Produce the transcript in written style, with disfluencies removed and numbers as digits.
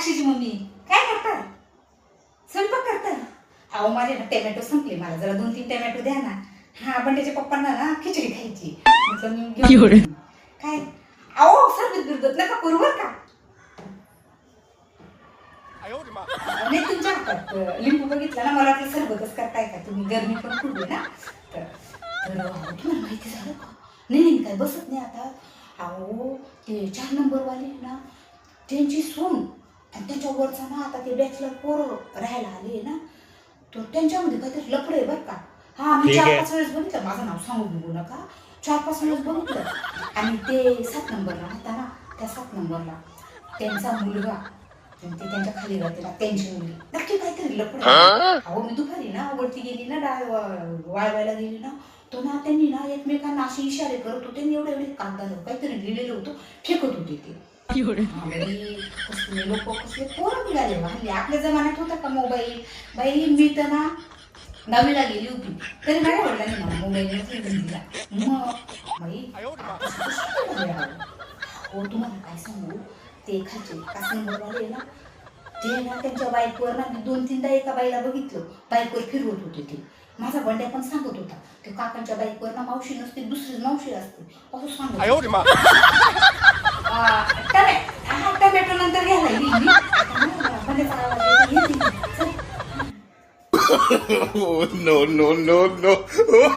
साक्षीची mummy काय करता? स्वयंपाक करता? अहो माझे ना टोमॅटो संपले, मला जरा 2-3 टोमॅटो द्या ना. हा बंड्याच्या पप्पांना ना खिचडी खायची. म्हटलं मी घेऊन येते. काय अहो सरबत बिरबत नका करू बरं का. नाही तुमच्या हातात लिंबू बघितला ना, मला वाटलं सरबतच करताय का तुम्ही, गरमी पण खूप आहे ना. तर तुम्हाला माहिती झालं का? नाही काय बसत नाही आता. अहो ते 4 नंबरवाले ना, त्यांची सून आणि त्याच्यावरचा ना आता ते बॅचलर पोरं राहायला आले ना, तर त्यांच्यामध्ये काहीतरी लफडं आहे बरं का. हा मी 4-5 वेळेस बघितलं, माझं नाव सांगू बघू नका, 4-5 वेळेस बघितलं. आणि ते 7 नंबरला होता ना, त्या 7 नंबरला त्यांचा मुलगा ते त्यांच्या खाली राहते ना, त्यांची मुलगी नक्की काहीतरी लफडं आहे. अहो मी दुपारी ना वरती गेली ना, डाळ वाळवायला गेली ना, तो ना त्यांनी ना एकमेकांना असे इशारे करत होते आणि एवढे कागदावर काहीतरी लिहिलेलं होतं, फेकत होते ते. कसले लोक कसले पोरं मिळाले हल्ली. आपल्या जमान्यात होता का मोबाईल? बाई मी तर ना 9वीला गेली होती तरी माझ्या वडिलांनी मला मोबाईल दिला. मग बाई हो तुम्हाला काय सांगू, ते खालचे 5 नंबरवाले ना, ते ना त्यांच्या बाईकवर ना 2-3दा एका बाईला बघितलं, बाईकवर फिरवत होते ते. माझा बंड्या पण सांगत होता, ते काकांच्या बाईकवर ना मावशी नसते, दुसरीच मावशी असते असं सांगत. टोमॅटो नंतर घ्यायला गेली. No, no, no, no.